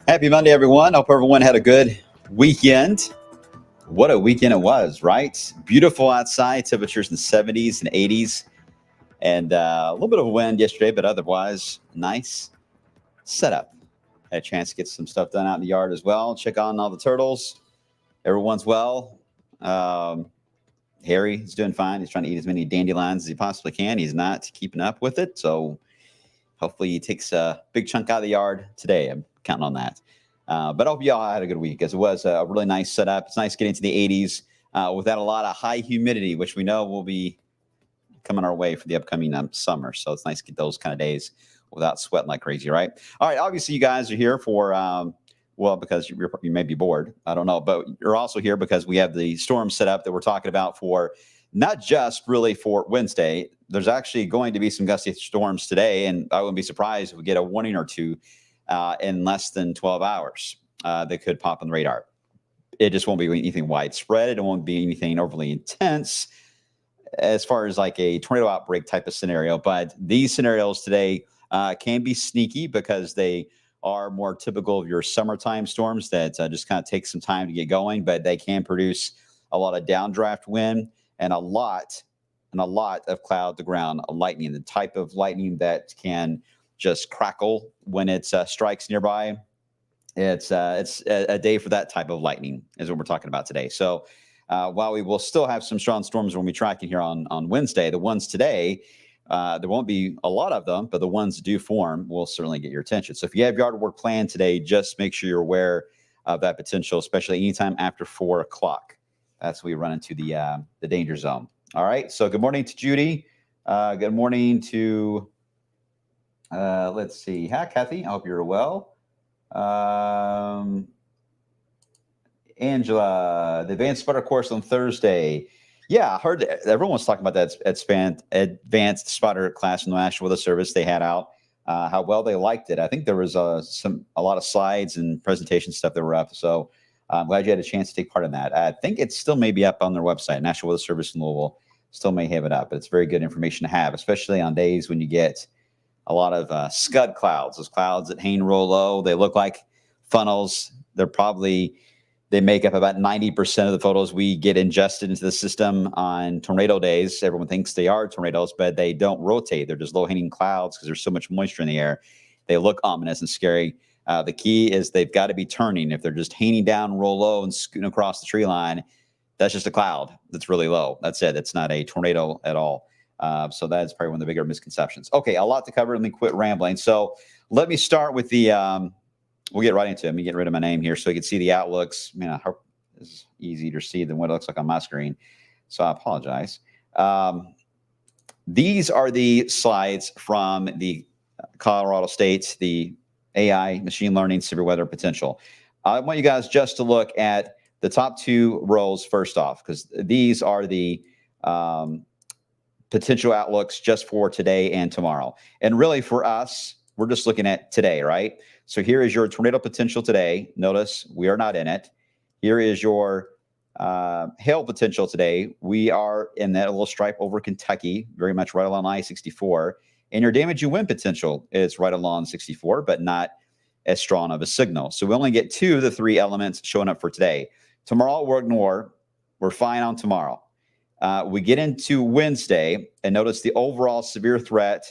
Happy Monday, everyone. Hope everyone had a good weekend. What a weekend it was, right? Beautiful outside, temperatures in the 70s and 80s, and a little bit of a wind yesterday, but otherwise, nice setup. Had a chance to get some stuff done out in the yard as well. Check on all the turtles. Everyone's well. Harry is doing fine. He's trying to eat as many dandelions as he possibly can. He's not keeping up with it, so hopefully he takes a big chunk out of the yard today. I'm counting on that. But I hope you all had a good week, as it was a really nice setup. It's nice getting to the 80s without a lot of high humidity, which we know will be coming our way for the upcoming summer. So it's nice to get those kind of days without sweating like crazy, right? All right, obviously you guys are here for, because you may be bored. I don't know. But you're also here because we have the storm set up that we're talking about for not just really for Wednesday. There's actually going to be some gusty storms today, and I wouldn't be surprised if we get a warning or two in less than 12 hours that could pop on the radar. It just won't be anything widespread. It won't be anything overly intense as far as like a tornado outbreak type of scenario. But these scenarios today can be sneaky because they are more typical of your summertime storms that just kind of take some time to get going, but they can produce a lot of downdraft wind and a lot of cloud to ground lightning, the type of lightning that can just crackle when it strikes nearby. It's a day for that type of lightning is what we're talking about today. So while we will still have some strong storms when we tracking here on Wednesday, the ones today, there won't be a lot of them, but the ones that do form will certainly get your attention. So if you have yard work planned today, just make sure you're aware of that potential, especially anytime after 4 o'clock. That's when we run into the danger zone. All right. So good morning to Judy. Good morning to, let's see. Hi, Kathy. I hope you're well. Angela, the advanced spotter course on Thursday. Yeah, I heard everyone was talking about that advanced spotter class in the National Weather Service they had out, how well they liked it. I think there was a lot of slides and presentation stuff that were up. So I'm glad you had a chance to take part in that. I think it still may be up on their website. National Weather Service in Louisville still may have it up, but it's very good information to have, especially on days when you get a lot of scud clouds. Those clouds that hang real low, they look like funnels. They make up about 90% of the photos we get ingested into the system on tornado days. Everyone thinks they are tornadoes, but they don't rotate. They're just low-hanging clouds because there's so much moisture in the air. They look ominous and scary. The key is they've got to be turning. If they're just hanging down real low and scooting across the tree line, that's just a cloud that's really low. That's it. It's not a tornado at all. So that's probably one of the bigger misconceptions. Okay, a lot to cover. Let me quit rambling. So let me start with the we'll get right into it. Let me get rid of my name here so you can see the outlooks. I mean, I hope this is easier to see than what it looks like on my screen. So I apologize. These are the slides from the Colorado State, the AI, machine learning, severe weather potential. I want you guys just to look at the top two rows first off, because these are the potential outlooks just for today and tomorrow. And really for us, we're just looking at today, right? So here is your tornado potential today. Notice we are not in it. here is your hail potential today. We are in that little stripe over Kentucky, very much right along I-64. And your damage you win potential is right along 64, but not as strong of a signal. So we only get 2 of the 3 elements showing up for today. Tomorrow we'll ignore. We're fine on tomorrow. We get into Wednesday, and notice the overall severe threat.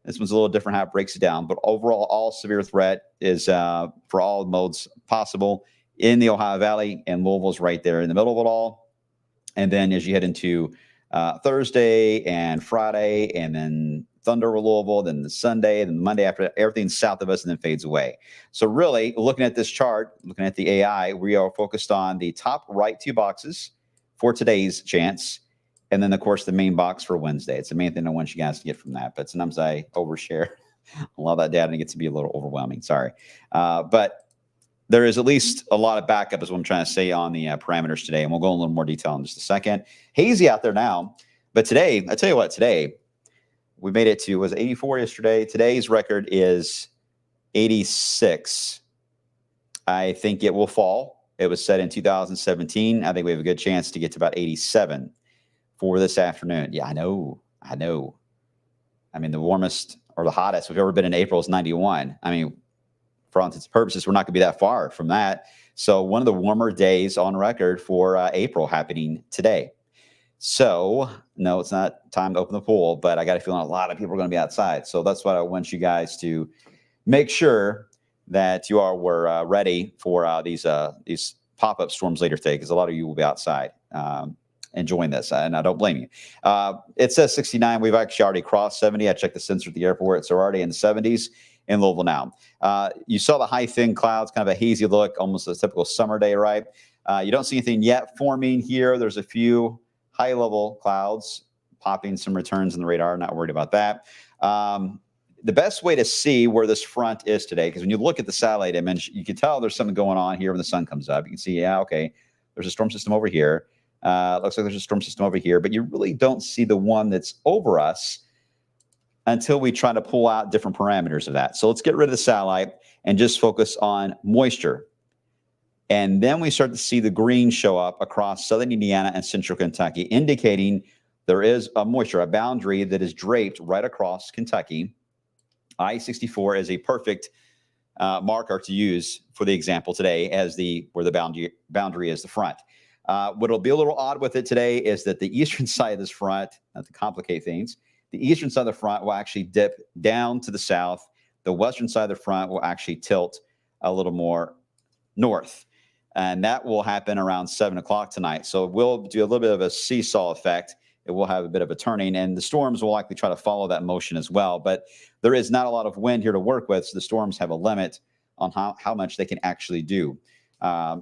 This one's a little different how it breaks it down, but overall, all severe threat is for all modes possible in the Ohio Valley, and Louisville's right there in the middle of it all. And then as you head into Thursday and Friday, and then Thunder over Louisville, then the Sunday, then Monday after, everything's south of us and then fades away. So really, looking at this chart, looking at the AI, we are focused on the top right 2 boxes for today's chance. And then, of course, the main box for Wednesday. It's the main thing I want you guys to get from that. But sometimes I overshare a lot of that data and it gets to be a little overwhelming. Sorry. But there is at least a lot of backup is what I'm trying to say on the parameters today. And we'll go in a little more detail in just a second. Hazy out there now. But today, I tell you what, today, we made it to, was 84 yesterday. Today's record is 86. I think it will fall. It was set in 2017. I think we have a good chance to get to about 87 for this afternoon. Yeah, I know. I mean, the warmest or the hottest we've ever been in April is 91. I mean, for all intents and purposes, we're not going to be that far from that. So one of the warmer days on record for April happening today. So, no, it's not time to open the pool, but I got a feeling a lot of people are going to be outside. So that's what I want you guys to make sure that you were ready for these pop-up storms later today, because a lot of you will be outside enjoying this, and I don't blame you. It says 69. We've actually already crossed 70. I checked the sensor at the airport. It's already in the 70s in Louisville now. You saw the high, thin clouds, kind of a hazy look, almost a typical summer day, right? You don't see anything yet forming here. There's a few high-level clouds popping some returns in the radar. Not worried about that. The best way to see where this front is today, because when you look at the satellite image, you can tell there's something going on here when the sun comes up. You can see, yeah, okay, there's a storm system over here. Looks like there's a storm system over here, but you really don't see the one that's over us until we try to pull out different parameters of that. So let's get rid of the satellite and just focus on moisture. And then we start to see the green show up across southern Indiana and central Kentucky, indicating there is a moisture, a boundary that is draped right across Kentucky. I-64 is a perfect marker to use for the example today as where the boundary is the front. What'll be a little odd with it today is that the eastern side of this front, not to complicate things, the eastern side of the front will actually dip down to the south. The western side of the front will actually tilt a little more north. And that will happen around 7 o'clock tonight. So we'll do a little bit of a seesaw effect. It will have a bit of a turning, and the storms will likely try to follow that motion as well. But there is not a lot of wind here to work with, so the storms have a limit on how much they can actually do.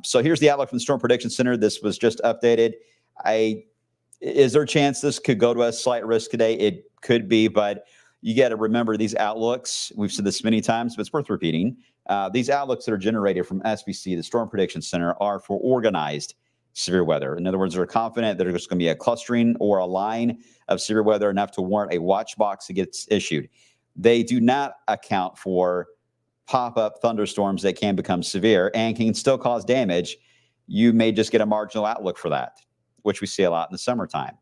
So here's the outlook from the Storm Prediction Center. This was just updated. Is there a chance this could go to a slight risk today? It could be, but you got to remember these outlooks. We've said this many times, but it's worth repeating. These outlooks that are generated from SPC, the Storm Prediction Center, are for organized severe weather. In other words, they're confident that there's going to be a clustering or a line of severe weather enough to warrant a watch box that gets issued. They do not account for pop-up thunderstorms that can become severe and can still cause damage. You may just get a marginal outlook for that, which we see a lot in the summertime,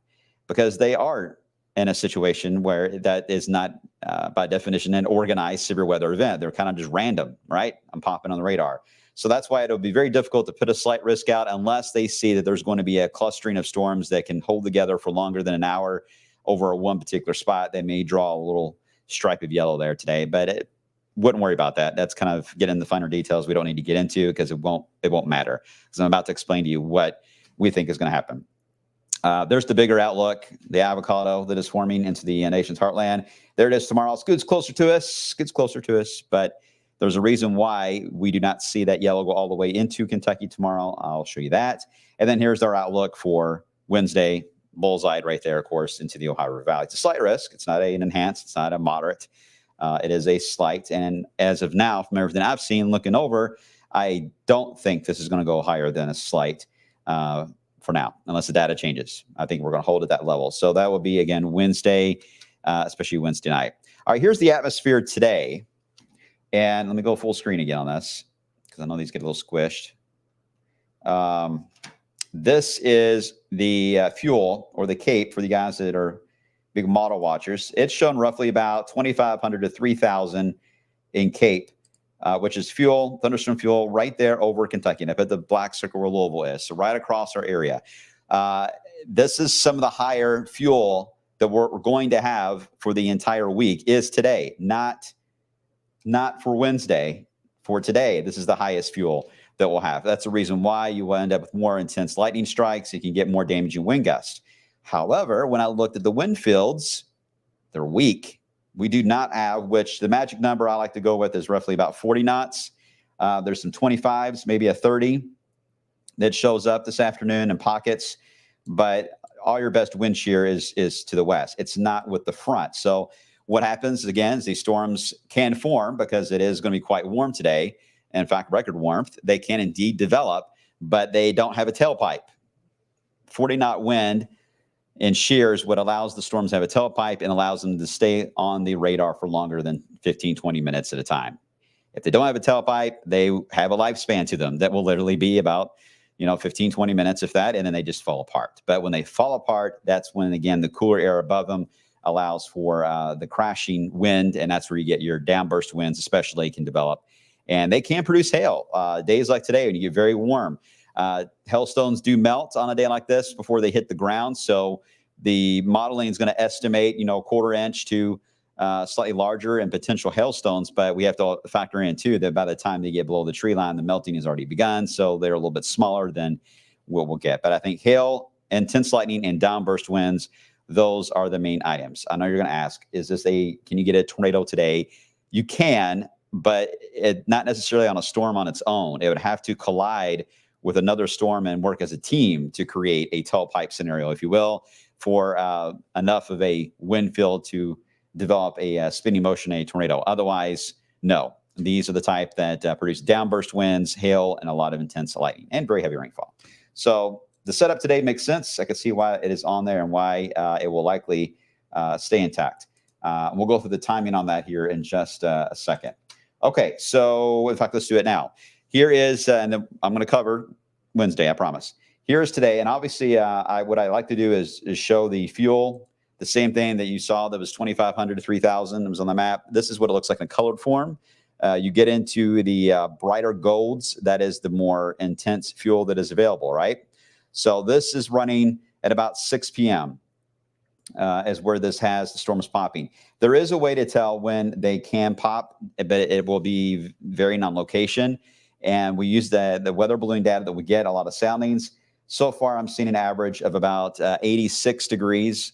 because they are in a situation where that is not, by definition, an organized severe weather event. They're kind of just random, right? I'm popping on the radar. So that's why it'll be very difficult to put a slight risk out unless they see that there's going to be a clustering of storms that can hold together for longer than an hour over one particular spot. They may draw a little stripe of yellow there today, but wouldn't worry about that. That's kind of getting the finer details we don't need to get into, because it won't matter, because I'm about to explain to you what we think is going to happen. There's the bigger outlook, the avocado that is forming into the nation's heartland. There it is tomorrow. It gets closer to us, but there's a reason why we do not see that yellow go all the way into Kentucky tomorrow. I'll show you that. And then here's our outlook for Wednesday, bullseye right there, of course, into the Ohio River Valley. It's a slight risk. It's not an enhanced. It's not a moderate. It is a slight. And as of now, from everything I've seen looking over, I don't think this is going to go higher than a slight for now, unless the data changes. I think we're going to hold at that level. So that will be, again, Wednesday, especially Wednesday night. All right, here's the atmosphere today. And let me go full screen again on this, because I know these get a little squished. This is the fuel or the CAPE for the guys that are big model watchers. It's shown roughly about 2,500 to 3,000 in CAPE, which is fuel, thunderstorm fuel, right there over Kentucky. And I put the black circle where Louisville is, so right across our area. This is some of the higher fuel that we're going to have for the entire week is today, not for Wednesday. For today, this is the highest fuel that we'll have. That's the reason why you will end up with more intense lightning strikes. You can get more damaging wind gusts. However, when I looked at the wind fields, they're weak. We do not have, which the magic number I like to go with is roughly about 40 knots. There's some 25s, maybe a 30 that shows up this afternoon in pockets. But all your best wind shear is to the west. It's not with the front. So what happens, again, is these storms can form because it is going to be quite warm today. In fact, record warmth. They can indeed develop, but they don't have a tailpipe. 40-knot wind and shear is what allows the storms to have a tailpipe and allows them to stay on the radar for longer than 15, 20 minutes at a time. If they don't have a tailpipe, they have a lifespan to them that will literally be about 15, 20 minutes, if that, and then they just fall apart. But when they fall apart, that's when, again, the cooler air above them allows for the crashing wind, and that's where you get your downburst winds, especially, can develop. And they can produce hail. Days like today when you get very warm. Hailstones do melt on a day like this before they hit the ground. So the modeling is going to estimate, quarter inch to slightly larger and potential hailstones. But we have to factor in, too, that by the time they get below the tree line, the melting has already begun. So they're a little bit smaller than what we'll get. But I think hail, intense lightning, and downburst winds, those are the main items. I know you're going to ask, can you get a tornado today? You can, but not necessarily on a storm on its own. It would have to collide with another storm and work as a team to create a tailpipe scenario, if you will, for enough of a wind field to develop a spinning motion, a tornado. Otherwise, no. These are the type that produce downburst winds, hail, and a lot of intense lightning and very heavy rainfall. So the setup today makes sense. I can see why it is on there and why it will likely stay intact. We'll go through the timing on that here in just a second. Okay, so in fact, let's do it now. Here is, and then I'm going to cover Wednesday, I promise. Here is today, and obviously what I like to do is show the fuel, the same thing that you saw that was 2,500 to 3,000. It was on the map. This is what it looks like in colored form. You get into the brighter golds. That is the more intense fuel that is available, right? So this is running at about 6 p.m. Is where this has the storms popping. There is a way to tell when they can pop, but it will be varying on location. And we use the weather balloon data that we get, a lot of soundings. So far, I'm seeing an average of about 86 degrees,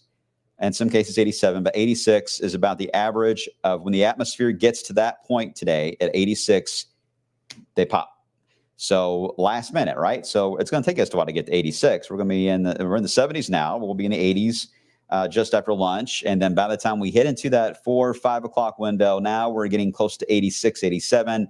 in some cases 87, but 86 is about the average of when the atmosphere gets to that point today. At 86, they pop. So last minute, right? So it's going to take us a while to get to 86. We're going to be we're in the 70s now. We'll be in the 80s just after lunch. And then by the time we hit into that 4 or 5 o'clock window, now we're getting close to 86, 87.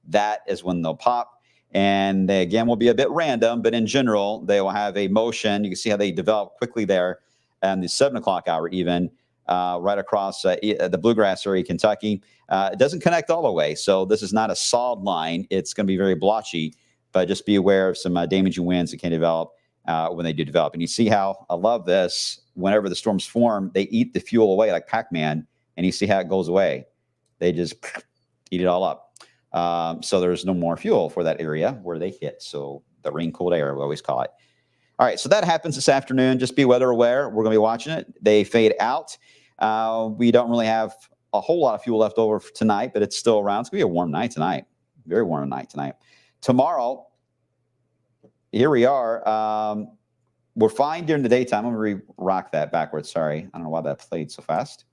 That is when they'll pop. And they, again, will be a bit random, but in general, they will have a motion. You can see how they develop quickly there in the 7 o'clock hour, even right across the bluegrass area, Kentucky. It doesn't connect all the way. So this is not a solid line. It's going to be very blotchy, but just be aware of some damaging winds that can develop when they do develop. And you see how I love this. Whenever the storms form, they eat the fuel away like Pac-Man, and you see how it goes away. They just eat it all up. So there's no more fuel for that area where they hit. So the rain-cooled air, we always call it. All right, so that happens this afternoon. Just be weather aware. We're going to be watching it. They fade out. We don't really have a whole lot of fuel left over for tonight, but it's still around. It's going to be a warm night tonight. Very warm night tonight. Tomorrow, here we are. We're fine during the daytime. I'm going to rock that backwards. Sorry. I don't know why that played so fast.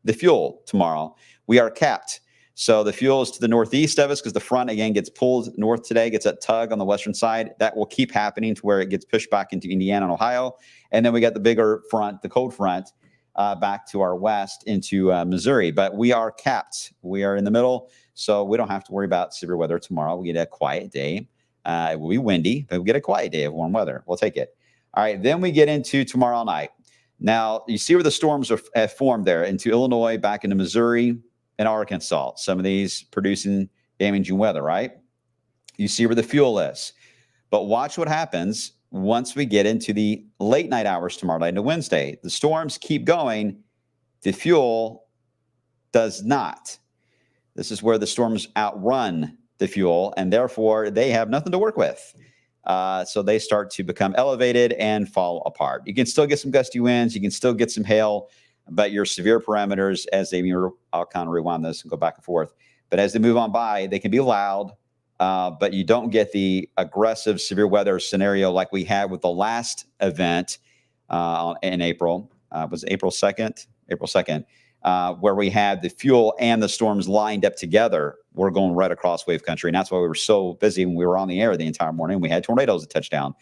The fuel tomorrow, we are capped. So the fuel is to the northeast of us because the front, again, gets pulled north today, gets that tug on the western side. That will keep happening to where it gets pushed back into Indiana and Ohio. And then we got the bigger front, the cold front, back to our west into Missouri. But we are capped. We are in the middle, so we don't have to worry about severe weather tomorrow. We get a quiet day. It will be windy, but we get a quiet day of warm weather. We'll take it. All right, then we get into tomorrow night. Now, you see where the storms have formed there into Illinois, back into Missouri and Arkansas. Some of these producing damaging weather, right? You see where the fuel is. But watch what happens once we get into the late night hours tomorrow night into Wednesday. The storms keep going. The fuel does not. This is where the storms outrun the fuel, and therefore they have nothing to work with. So they start to become elevated and fall apart. You can still get some gusty winds. You can still get some hail, but your severe parameters, as they move, I'll kind of rewind this and go back and forth. But as they move on by, they can be loud, but you don't get the aggressive severe weather scenario like we had with the last event in April. Was it April 2nd? April 2nd. Where we had the fuel and the storms lined up together. We're going right across wave country. And that's why we were so busy when we were on the air the entire morning. We had tornadoes that touched down.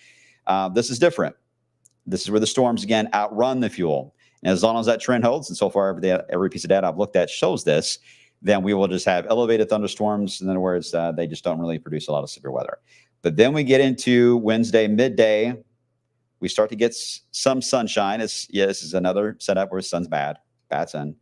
This is different. This is where the storms, again, outrun the fuel. And as long as that trend holds, and so far every piece of data I've looked at shows this, then we will just have elevated thunderstorms. In other words, they just don't really produce a lot of severe weather. But then we get into Wednesday midday. We start to get some sunshine. This is another setup where the sun's bad sun.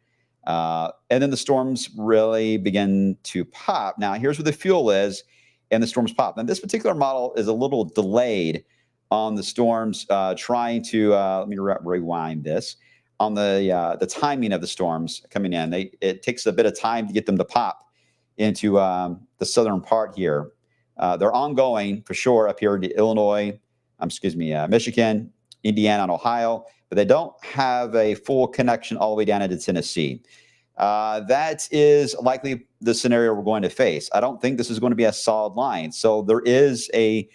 And then the storms really begin to pop. Now, here's where the fuel is, and the storms pop. And this particular model is a little delayed on the storms trying to, let me rewind this, on the timing of the storms coming in. It takes a bit of time to get them to pop into the southern part here. They're ongoing for sure up here to Illinois, Michigan, Indiana, and Ohio, but they don't have a full connection all the way down into Tennessee. That is likely the scenario we're going to face. I don't think this is going to be a solid line. So there is a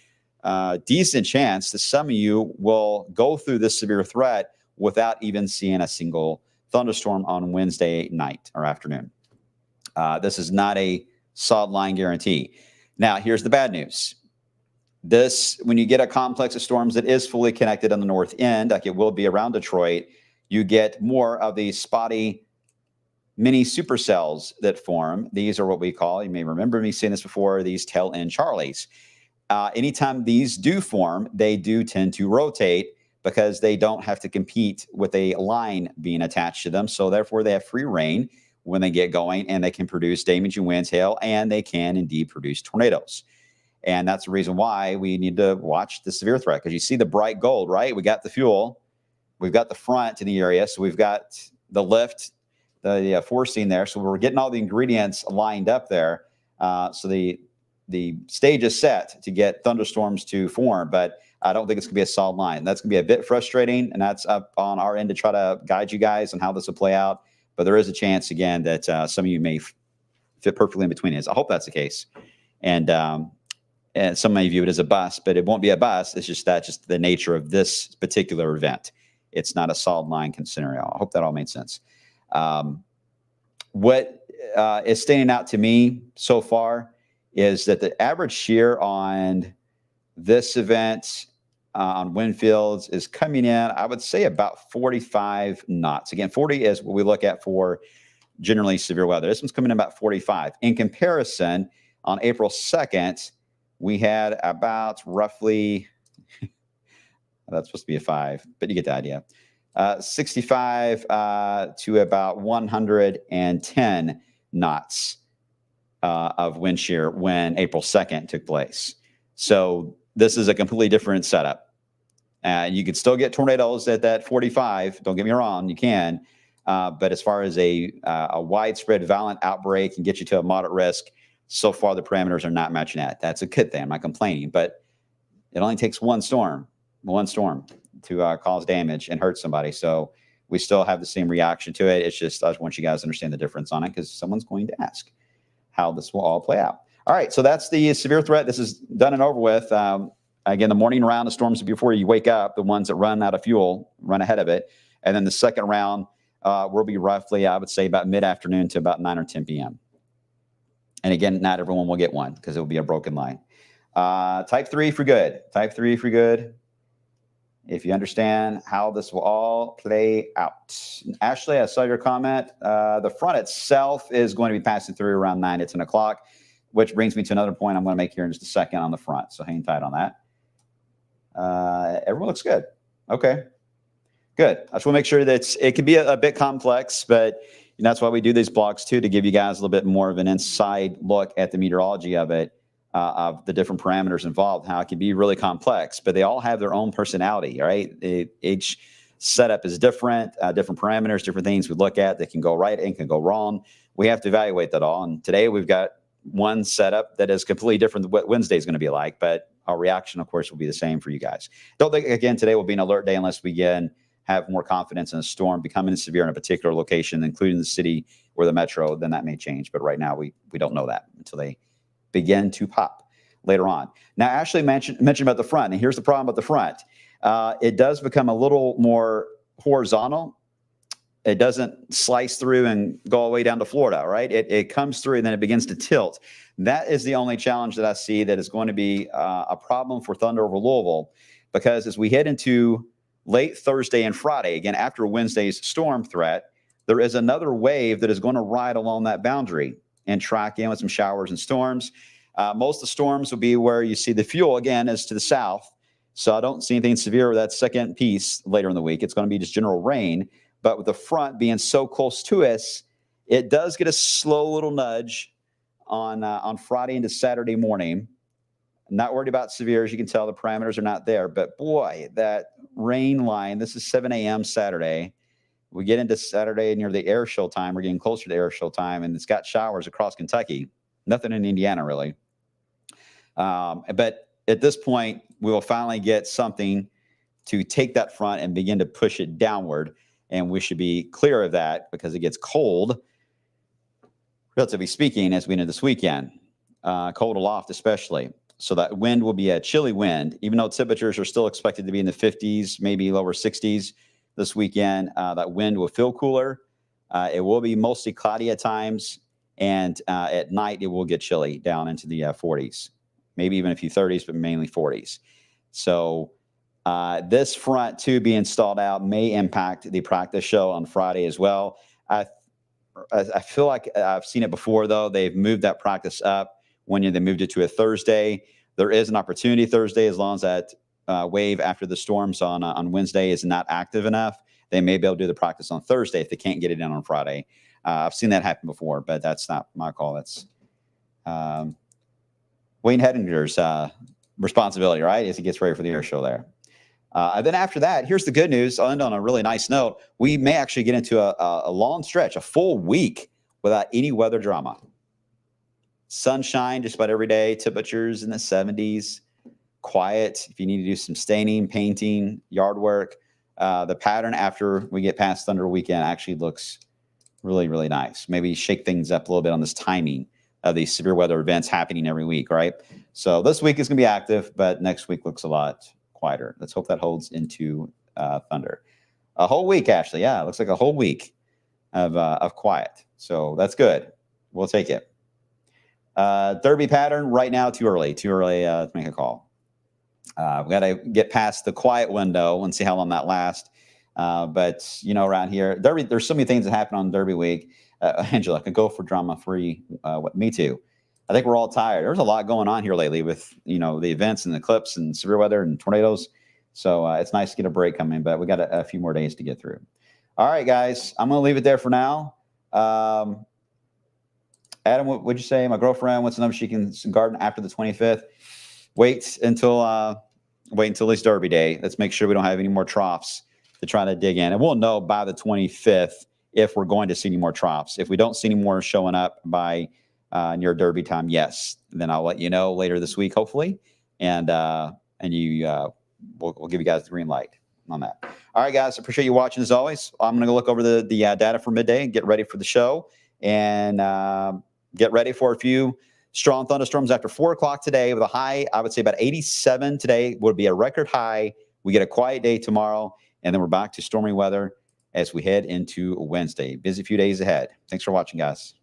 decent chance that some of you will go through this severe threat without even seeing a single thunderstorm on Wednesday night or afternoon. This is not a solid line guarantee. Now, here's the bad news. When you get a complex of storms that is fully connected on the north end, like it will be around Detroit, you get more of these spotty mini supercells that form. These are what we call, you may remember me saying this before, these tail end Charlies. Anytime these do form, they do tend to rotate because they don't have to compete with a line being attached to them. So therefore they have free reign when they get going, and they can produce damaging winds, hail, and they can indeed produce tornadoes. And that's the reason why we need to watch the severe threat, because you see the bright gold, right? We got the fuel, we've got the front in the area, so we've got the lift, the forcing there. So we're getting all the ingredients lined up there. So the stage is set to get thunderstorms to form, but I don't think it's going to be a solid line. That's going to be a bit frustrating, and that's up on our end to try to guide you guys on how this will play out. But there is a chance, again, that some of you may fit perfectly in between it. I hope that's the case. And some may view it as a bust, but it won't be a bust. It's just the nature of this particular event. It's not a solid line scenario. I hope that all made sense. What is standing out to me so far is that the average shear on this event on wind fields is coming in, I would say, about 45 knots. Again, 40 is what we look at for generally severe weather. This one's coming in about 45. In comparison, on April 2nd, we had about roughly, that's supposed to be a 5, but you get the idea, 65 to about 110 knots of wind shear when April 2nd took place. So this is a completely different setup. You could still get tornadoes at that 45. Don't get me wrong, you can. But as far as a widespread violent outbreak and get you to a moderate risk, so far the parameters are not matching that. That's a good thing. I'm not complaining, but it only takes one storm to cause damage and hurt somebody. So we still have the same reaction to it. It's just I just want you guys to understand the difference on it, because someone's going to ask how this will all play out. All right, so that's the severe threat. This is done and over with. Again, the morning round of storms before you wake up, the ones that run out of fuel, run ahead of it. And then the second round will be roughly, I would say, about mid-afternoon to about 9 or 10 p.m. And again, not everyone will get one because it will be a broken line. Type 3 for good. Type 3 for good. If you understand how this will all play out. Ashley, I saw your comment. The front itself is going to be passing through around 9 to 10 o'clock, which brings me to another point I'm going to make here in just a second on the front. So hang tight on that. Everyone looks good. Okay, good. I just want to make sure that it can be a bit complex, but that's why we do these blogs too, to give you guys a little bit more of an inside look at the meteorology of it. of the different parameters involved, how it can be really complex, but they all have their own personality, right? Each setup is different, different parameters, different things we look at that can go right and can go wrong. We have to evaluate that all. And today we've got one setup that is completely different than what Wednesday is going to be like, but our reaction, of course, will be the same for you guys. Don't think, again, today will be an alert day unless we again have more confidence in a storm becoming severe in a particular location, including the city or the metro. Then that may change. But right now, we don't know that until they begin to pop later on. Now, Ashley mentioned about the front, and here's the problem with the front. It does become a little more horizontal. It doesn't slice through and go all the way down to Florida, right? It comes through and then it begins to tilt. That is the only challenge that I see that is going to be a problem for Thunder over Louisville, because as we head into late Thursday and Friday, again, after Wednesday's storm threat, there is another wave that is going to ride along that boundary and track in with some showers and storms. Most of the storms will be where you see the fuel, again, is to the south. So I don't see anything severe with that second piece later in the week. It's going to be just general rain. But with the front being so close to us, it does get a slow little nudge on Friday into Saturday morning. I'm not worried about severe. As you can tell, the parameters are not there. But boy, that rain line, this is 7 a.m. Saturday. We get into Saturday near the air show time. We're getting closer to air show time, and it's got showers across Kentucky. Nothing in Indiana, really. But at this point, we will finally get something to take that front and begin to push it downward. And we should be clear of that because it gets cold, relatively speaking, as we enter this weekend. Cold aloft especially. So that wind will be a chilly wind, even though temperatures are still expected to be in the 50s, maybe lower 60s this weekend. That wind will feel cooler. It will be mostly cloudy at times. And at night, it will get chilly down into the 40s, maybe even a few 30s, but mainly 40s. So this front, too, being installed out may impact the practice show on Friday as well. I feel like I've seen it before, though. They've moved that practice up when they moved it to a Thursday. There is an opportunity Thursday, as long as that wave after the storms on Wednesday is not active enough. They may be able to do the practice on Thursday if they can't get it in on Friday. I've seen that happen before, but that's not my call. That's Wayne Hedinger's responsibility, right, as he gets ready for the air show there. And then after that, here's the good news. I'll end on a really nice note. We may actually get into a long stretch, a full week without any weather drama. Sunshine just about every day, temperatures in the 70s, quiet. If you need to do some staining, painting, yard work, the pattern after we get past Thunder Weekend actually looks really, really nice. Maybe shake things up a little bit on this timing of these severe weather events happening every week, right? So this week is going to be active, but next week looks a lot quieter. Let's hope that holds into Thunder. A whole week, Ashley. Yeah, it looks like a whole week of quiet. So that's good. We'll take it. Derby pattern right now, too early to make a call. We got to get past the quiet window and see how long that lasts. But around here, Derby, there's so many things that happen on Derby week. Angela, can go for drama free. Me too. I think we're all tired. There's a lot going on here lately with the events and the clips and severe weather and tornadoes. So it's nice to get a break coming, but we got a few more days to get through. All right, guys, I'm going to leave it there for now. Adam, what would you say? My girlfriend wants to know if she can garden after the 25th. Wait until it's Derby Day. Let's make sure we don't have any more troughs to try to dig in. And we'll know by the 25th if we're going to see any more troughs. If we don't see any more showing up by near Derby time, yes, then I'll let you know later this week, hopefully. And we'll give you guys the green light on that. All right, guys, appreciate you watching as always. I'm going to go look over the data for midday and get ready for the show and get ready for a few strong thunderstorms after 4 o'clock today with a high, I would say about 87 today would be a record high. We get a quiet day tomorrow, and then we're back to stormy weather as we head into Wednesday. Busy few days ahead. Thanks for watching, guys.